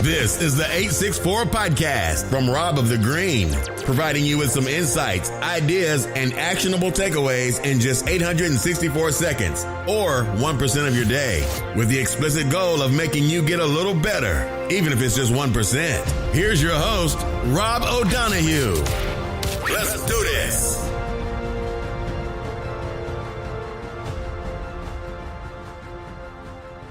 This is the 864 podcast from Rob of the Green, providing you with some insights, ideas, and actionable takeaways in just 864 seconds, or 1% of your day, with the explicit goal of making you get a little better, even if it's just 1%. Here's your host, Rob O'Donoghue. Let's do this.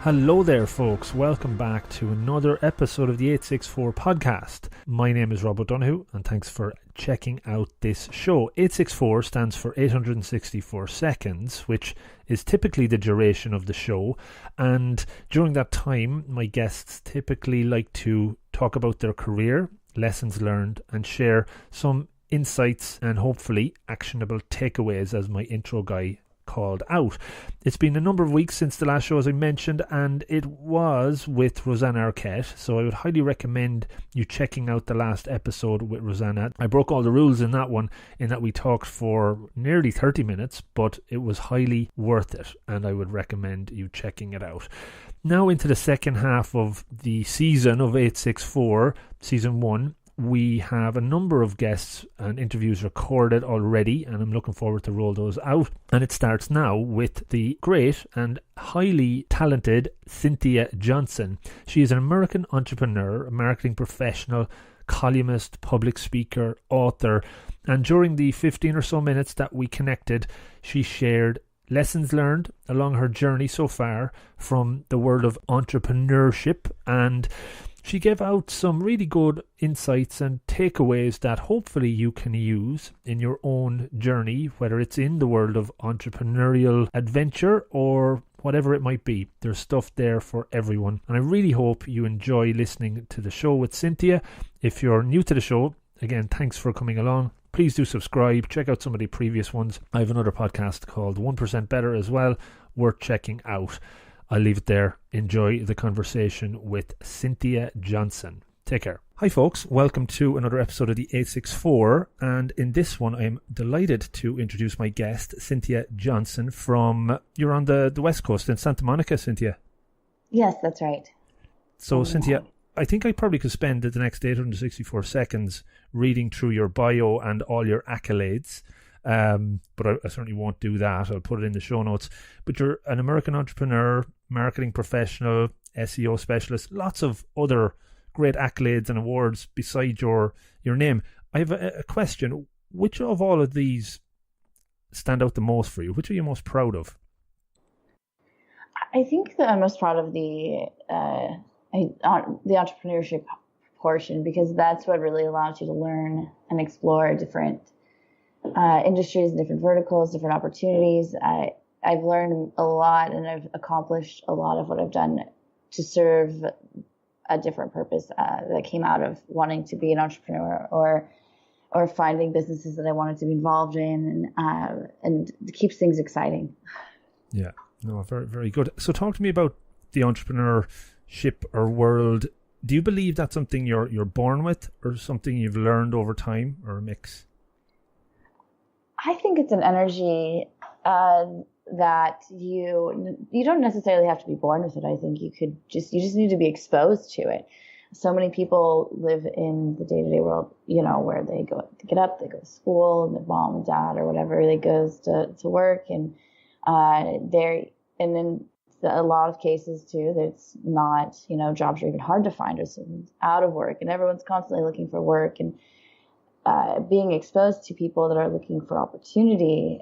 Hello there, folks. Welcome back to another episode of the 864 podcast. My name is Rob O'Donoghue, and thanks for checking out this show. 864 stands for 864 seconds, which is typically the duration of the show. And during that time, my guests typically like to talk about their career, lessons learned, and share some insights and hopefully actionable takeaways, as my intro guy called out. It's been a number of weeks since the last show, as I mentioned, and it was with Rosanna Arquette, so I would highly recommend you checking out the last episode with Rosanna. I broke all the rules in that one, in that we talked for nearly 30 minutes, but it was highly worth it, and I would recommend you checking it out. Now into the second half of the season of 864, season 1. We have a number of guests and interviews recorded already, and I'm looking forward to roll those out. And it starts now with the great and highly talented Cynthia Johnson. She is an American entrepreneur, a marketing professional, columnist, public speaker, author. And during the 15 or so minutes that we connected, she shared lessons learned along her journey so far from the world of entrepreneurship, and she gave out some really good insights and takeaways that hopefully you can use in your own journey, whether it's in the world of entrepreneurial adventure or whatever it might be. There's stuff there for everyone. And I really hope you enjoy listening to the show with Cynthia. If you're new to the show, again, thanks for coming along. Please do subscribe. Check out some of the previous ones. I have another podcast called 1% Better as well, worth checking out. I'll leave it there. Enjoy the conversation with Cynthia Johnson. Take care. Hi folks, welcome to another episode of the 864, and in this one I'm delighted to introduce my guest, Cynthia Johnson from, you're on the West Coast in Santa Monica, Cynthia? Yes, that's right. So Cynthia, I think I probably could spend the next 864 seconds reading through your bio and all your accolades. But I certainly won't do that. I'll put it in the show notes. But you're an American entrepreneur, marketing professional, SEO specialist, lots of other great accolades and awards beside your name. I have a question. Which of all of these stand out the most for you? Which are you most proud of? I think that I'm most proud of the entrepreneurship portion, because that's what really allows you to learn and explore different industries, different verticals, different opportunities. I've learned a lot, and I've accomplished a lot of what I've done to serve a different purpose that came out of wanting to be an entrepreneur or finding businesses that I wanted to be involved in, and it keeps things exciting. Yeah, no, very, very good. So talk to me about the entrepreneurship or world. Do you believe that's something you're born with, or something you've learned over time, or a mix? I think it's an energy that you don't necessarily have to be born with it. I think you just need to be exposed to it. So many people live in the day-to-day world, where they get up, they go to school, and their mom and dad or whatever, they goes to work, and in a lot of cases too, that's not, jobs are even hard to find, or someone's out of work, and everyone's constantly looking for work, and being exposed to people that are looking for opportunity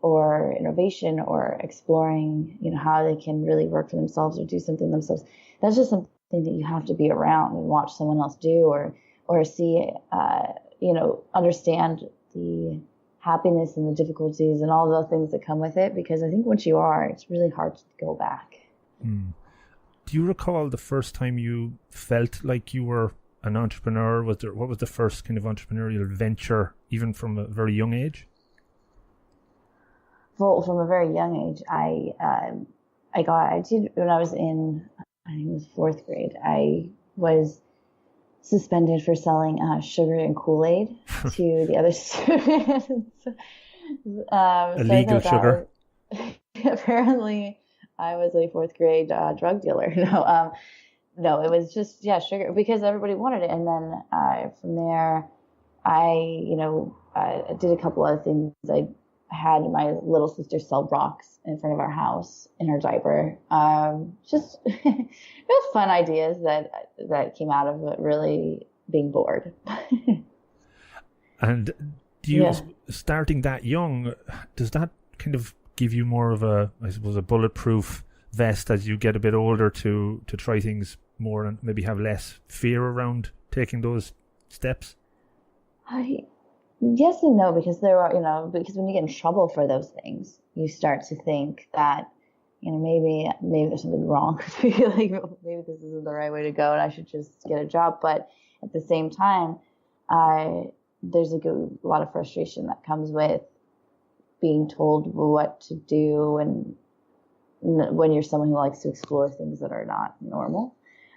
or innovation or exploring, how they can really work for themselves or do something themselves. That's just something that you have to be around and watch someone else do, or see, understand the happiness and the difficulties and all the things that come with it. Because I think once you are, it's really hard to go back. Do you recall the first time you felt like you were an entrepreneur? What was the first kind of entrepreneurial venture, even from a very young age? Well, from a very young age, I did when I was in, I think it was 4th grade. I was suspended for selling sugar and Kool-Aid to the other students. Illegal sugar. Apparently, I was a 4th grade drug dealer. no, it was just, yeah, sugar, because everybody wanted it. And then from there, I did a couple other things. I had my little sister sell rocks in front of our house in her diaper. Just it was fun ideas that came out of it, really being bored. And do you, starting that young, does that kind of give you more of a, I suppose, a bulletproof vest as you get a bit older to try things more and maybe have less fear around taking those steps? Yes and no, because because when you get in trouble for those things, you start to think that, maybe there's something wrong with me, like maybe this isn't the right way to go and I should just get a job. But at the same time, there's a lot of frustration that comes with being told what to do, and when you're someone who likes to explore things that are not normal.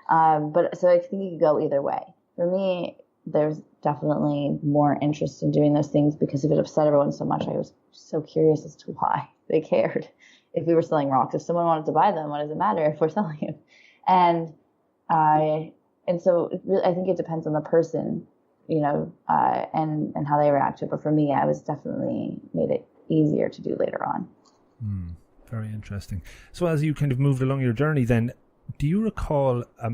But so I think you could go either way. For me, there's definitely more interest in doing those things because if it upset everyone so much, I was so curious as to why they cared. If we were selling rocks, if someone wanted to buy them, what does it matter if we're selling them? And so I think it depends on the person, and how they react to it. But for me, I was definitely made it easier to do later on. Very interesting. So as you kind of moved along your journey, then, do you recall a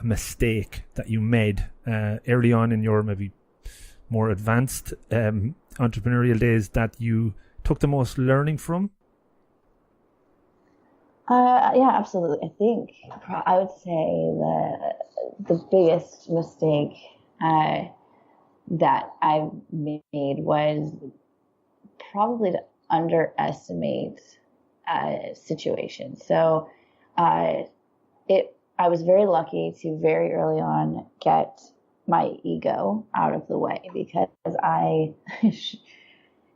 mistake that you made early on in your maybe more advanced entrepreneurial days that you took the most learning from? Yeah, absolutely. I think I would say the biggest mistake that I made was probably to underestimate situations. So I was very lucky to very early on get my ego out of the way, because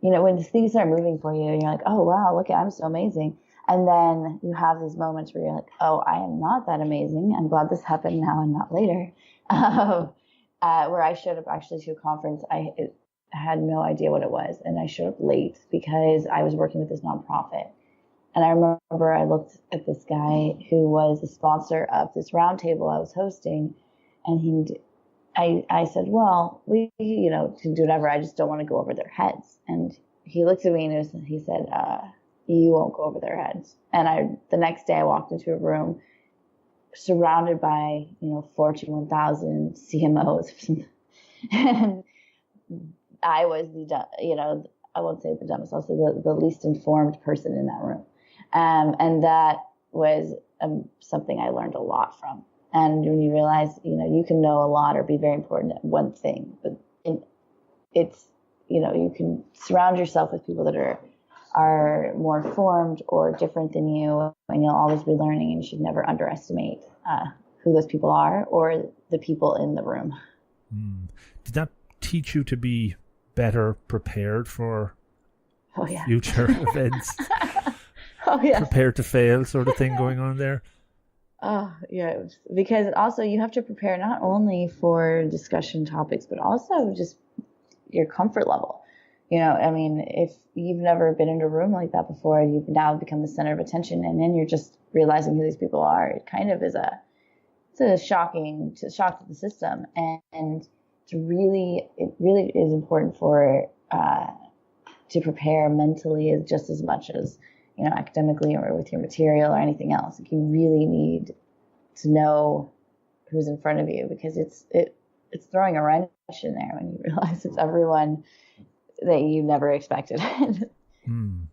when things start moving for you and you're like, oh, wow, look, I'm so amazing. And then you have these moments where you're like, oh, I am not that amazing. I'm glad this happened now and not later. Where I showed up actually to a conference, I had no idea what it was. And I showed up late because I was working with this nonprofit. And I remember I looked at this guy who was the sponsor of this roundtable I was hosting. And I said, well, we can do whatever. I just don't want to go over their heads. And he looked at me and he said, you won't go over their heads. And the next day I walked into a room surrounded by, Fortune 1000 CMOs. And I was I won't say the dumbest, I'll say the least informed person in that room. And that was something I learned a lot from. And when you realize, you can know a lot or be very important at one thing, but it's, you can surround yourself with people that are more informed or different than you, and you'll always be learning, and you should never underestimate who those people are or the people in the room. Did that teach you to be better prepared for future events? Oh, yeah. Prepared to fail sort of thing going on there? Oh, yeah. Because also you have to prepare not only for discussion topics, but also just your comfort level. If you've never been in a room like that before, you've now become the center of attention, and then you're just realizing who these people are. It kind of is it's a shock to the system, and it really is important to prepare mentally as just as much as academically or with your material or anything else. Like, you really need to know who's in front of you, because it's throwing a wrench in there when you realize it's everyone that you never expected. And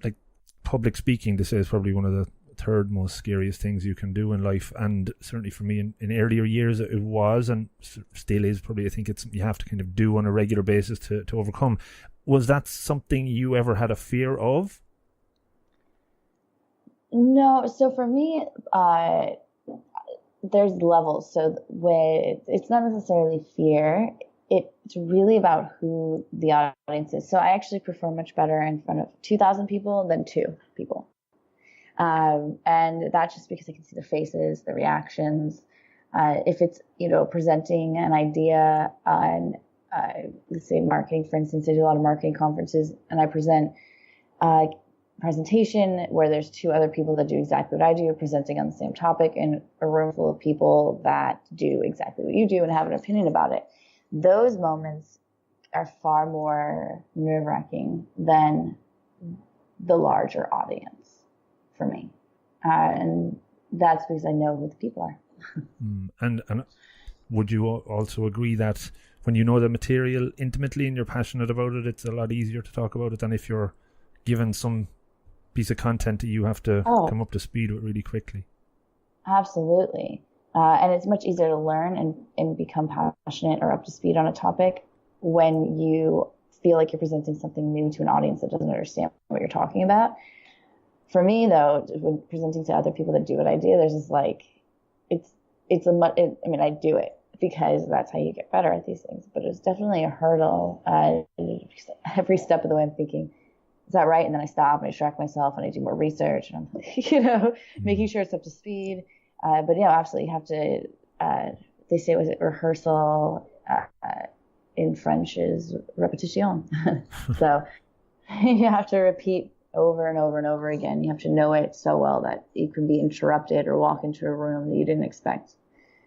like public speaking, this is probably one of the third most scariest things you can do in life, and certainly for me in earlier years it was, and still is probably. I think it's you have to kind of do on a regular basis to overcome. Was that something you ever had a fear of? No. So for me, there's levels. So when it's not necessarily fear, it's really about who the audience is. So I actually perform much better in front of 2,000 people than 2 people. And that's just because I can see the faces, the reactions. If it's, presenting an idea on, let's say marketing, for instance, I do a lot of marketing conferences, and I present, presentation where there's two other people that do exactly what I do, presenting on the same topic in a room full of people that do exactly what you do and have an opinion about it. Those moments are far more nerve-wracking than the larger audience for me. And that's because I know who the people are. And would you also agree that when you know the material intimately and you're passionate about it, it's a lot easier to talk about it than if you're given some piece of content that you have to come up to speed with really quickly? Absolutely. And it's much easier to learn and become passionate or up to speed on a topic when you feel like you're presenting something new to an audience that doesn't understand what you're talking about. For me, though, when presenting to other people that do what I do, there's just like, I do it because that's how you get better at these things. But it's definitely a hurdle every step of the way. I'm thinking, is that right? And then I stop and I distract myself and I do more research and I'm, making sure it's up to speed. But yeah, absolutely, you have to. They say, was it rehearsal? In French is repetition. So you have to repeat over and over and over again. You have to know it so well that you can be interrupted or walk into a room that you didn't expect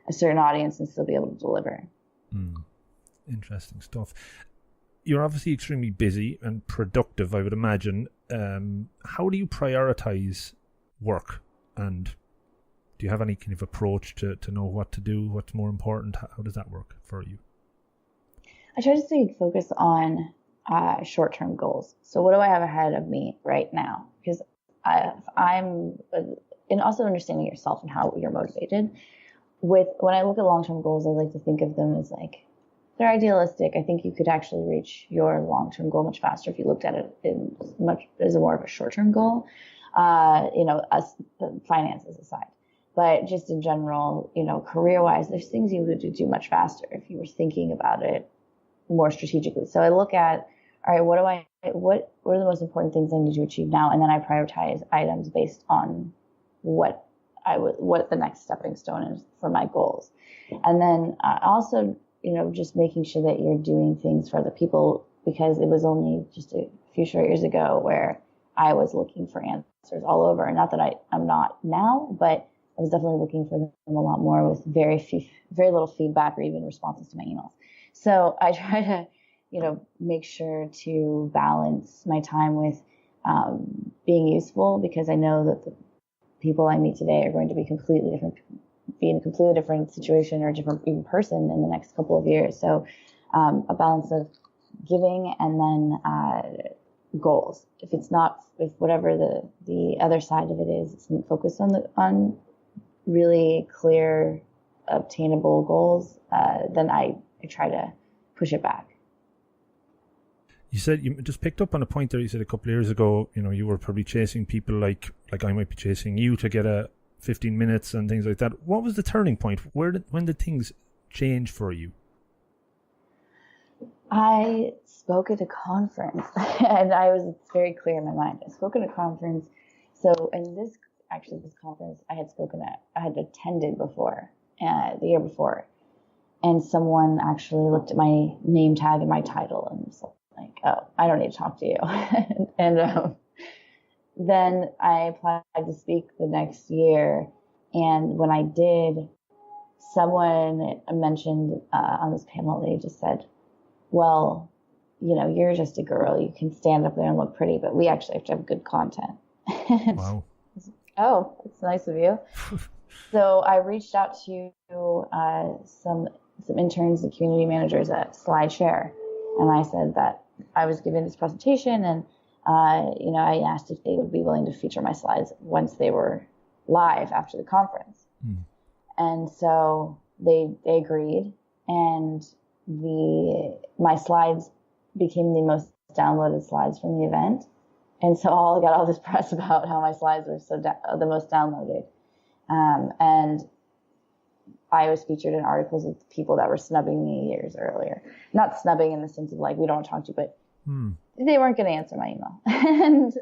a certain audience and still be able to deliver. Interesting stuff. You're obviously extremely busy and productive, I would imagine. How do you prioritize work? And do you have any kind of approach to know what to do, what's more important? How does that work for you? I try to stay focused on short-term goals. So what do I have ahead of me right now? Because I'm, and also understanding yourself and how you're motivated. When I look at long-term goals, I like to think of them as like, they're idealistic. I think you could actually reach your long-term goal much faster if you looked at it as more of a short-term goal, finances aside. But just in general, career-wise, there's things you would do much faster if you were thinking about it more strategically. So I look at, all right, what are the most important things I need to achieve now? And then I prioritize items based on what the next stepping stone is for my goals. And then also, just making sure that you're doing things for other people, because it was only just a few short years ago where I was looking for answers all over. Not that I'm not now, but I was definitely looking for them a lot more with very little feedback or even responses to my emails. So I try to, make sure to balance my time with being useful, because I know that the people I meet today are going to be be in a completely different situation or a different even person in the next couple of years. So a balance of giving and then goals. If whatever the other side of it is, it's focused on really clear, obtainable goals, then I try to push it back. You said, you just picked up on a point there. You said a couple of years ago, you were probably chasing people like I might be chasing you to get a 15 minutes and things like that. What was the turning point? When did things change for you? I spoke at a conference and it's very clear in my mind. I spoke at a conference. So this conference I had attended before, the year before. And someone actually looked at my name tag and my title and was like, oh, I don't need to talk to you. and then I applied to speak the next year. And when I did, someone mentioned on this panel, they just said, well, you're just a girl. You can stand up there and look pretty, but we actually have to have good content. Wow. Oh, it's nice of you. So I reached out to some interns and community managers at SlideShare, and I said that I was giving this presentation, and I asked if they would be willing to feature my slides once they were live after the conference. And so they agreed, and my slides became the most downloaded slides from the event. And so I got all this press about how my slides were the most downloaded. And I was featured in articles with people that were snubbing me years earlier. Not snubbing in the sense of like, we don't want to talk to you, but they weren't going to answer my email. And,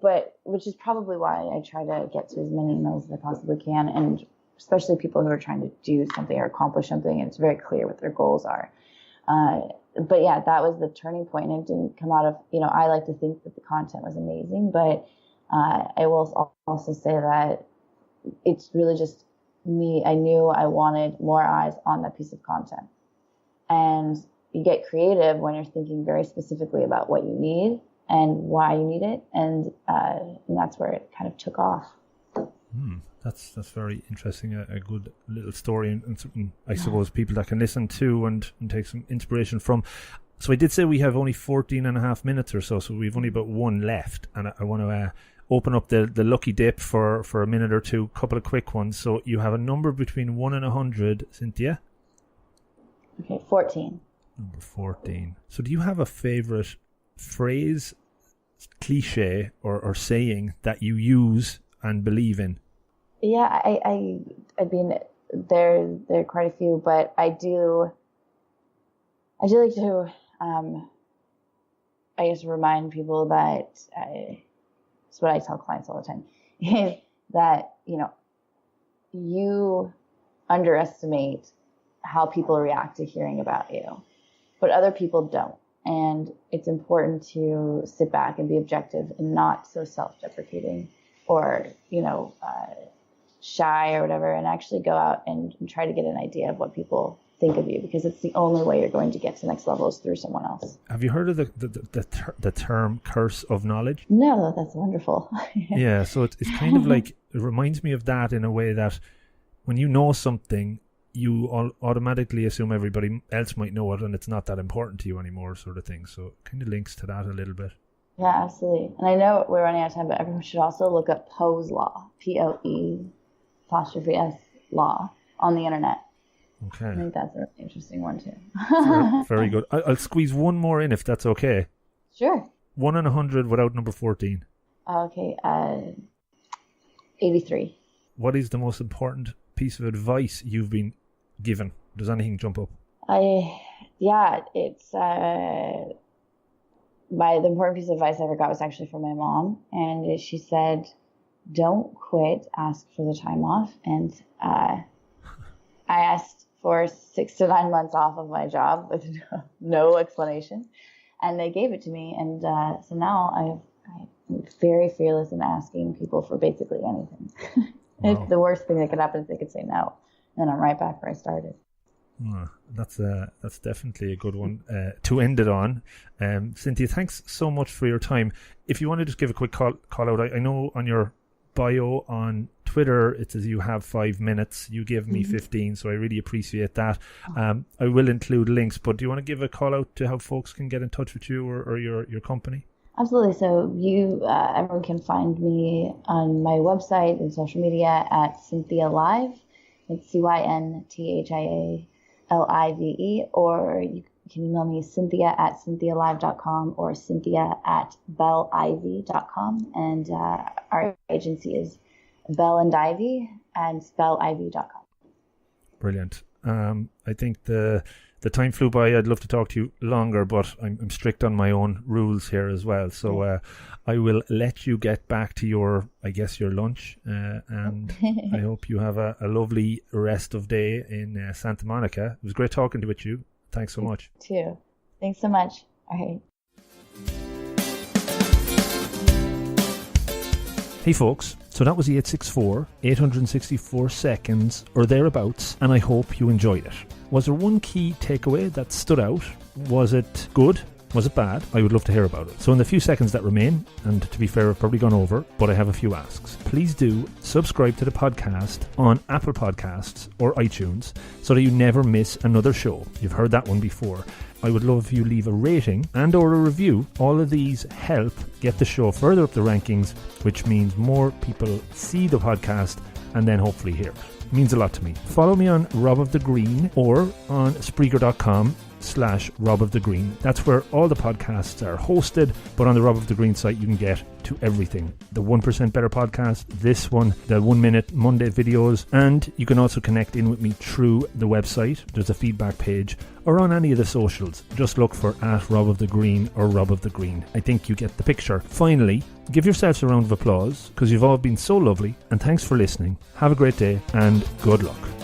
but which is probably why I try to get to as many emails as I possibly can. And especially people who are trying to do something or accomplish something. And it's very clear what their goals are. But yeah, that was the turning point. And it didn't come out of, I like to think that the content was amazing, but I will also say that it's really just me. I knew I wanted more eyes on that piece of content. And you get creative when you're thinking very specifically about what you need and why you need it. And that's where it kind of took off. That's very interesting. A good little story and something, I suppose, people that can listen to and take some inspiration from. So I did say we have only 14 and a half minutes or so we've only about one left. And I want to open up the lucky dip for a minute or two, couple of quick ones. So you have a number between 1 and 100, Cynthia? Okay, 14. Number 14. So do you have a favorite phrase, cliche, or saying that you use and believe in? Yeah, I mean, there are quite a few, but I do like to, I guess, remind people that it's what I tell clients all the time, is that, you underestimate how people react to hearing about you, but other people don't. And it's important to sit back and be objective and not so self-deprecating or, shy or whatever, and actually go out and try to get an idea of what people think of you, because it's the only way you're going to get to the next level is through someone else. Have you heard of the term curse of knowledge? No, that's wonderful. Yeah, so it's kind of like, it reminds me of that in a way that when you know something, you automatically assume everybody else might know it and it's not that important to you anymore, sort of thing. So it kind of links to that a little bit. Yeah, absolutely. And I know we're running out of time, but everyone should also look up Poe's Law, Poe''s law on the internet. Okay. I think that's a really interesting one too. Very good. I'll squeeze one more in if that's okay. Sure. 1 and 100 without number 14. Okay. 83. What is the most important piece of advice you've been given? Does anything jump up? It's the important piece of advice I ever got was actually from my mom, and she said, "Don't quit. Ask for the time off." And I asked for 6 to 9 months off of my job with no explanation, and they gave it to me. And so now I'm very fearless in asking people for basically anything. Wow. It's the worst thing that could happen is they could say no, and I'm right back where I started. That's definitely a good one to end it on. Cynthia, thanks so much for your time. If you want to just give a quick call out, I know on your bio on Twitter it says you have 5 minutes. You gave me 15, so I really appreciate that. I will include links, but do you want to give a call out to how folks can get in touch with you or your company? Absolutely. So everyone can find me on my website and social media at Cynthia Live. It's CYNTHIALIVE, or you can email me cynthia@cynthialive.com or cynthia@belleivy.com. And our agency is Bell and Ivy and belleivy.com. Brilliant. I think the time flew by. I'd love to talk to you longer, but I'm strict on my own rules here as well. So I will let you get back to your lunch, and I hope you have a lovely rest of day in Santa Monica. It was great talking with you. Thanks so much. Too. Thanks so much. All right. Hey folks, so that was the 864 seconds or thereabouts, and I hope you enjoyed it. Was there one key takeaway that stood out? Was it good? Was it bad? I would love to hear about it. So in the few seconds that remain, and to be fair, I've probably gone over, but I have a few asks. Please do subscribe to the podcast on Apple Podcasts or iTunes so that you never miss another show. You've heard that one before. I would love if you leave a rating and or a review. All of these help get the show further up the rankings, which means more people see the podcast and then hopefully hear it. It means a lot to me. Follow me on Rob of the Green or on Spreaker.com/Rob of the Green. That's where all the podcasts are hosted, but on the Rob of the Green site you can get to everything. The 1% Better podcast, this one, the 1 Minute Monday videos, and you can also connect in with me through the website. There's a feedback page, or on any of the socials. Just look for @Rob of the Green or Rob of the Green. I think you get the picture. Finally, give yourselves a round of applause because you've all been so lovely, and thanks for listening. Have a great day and good luck.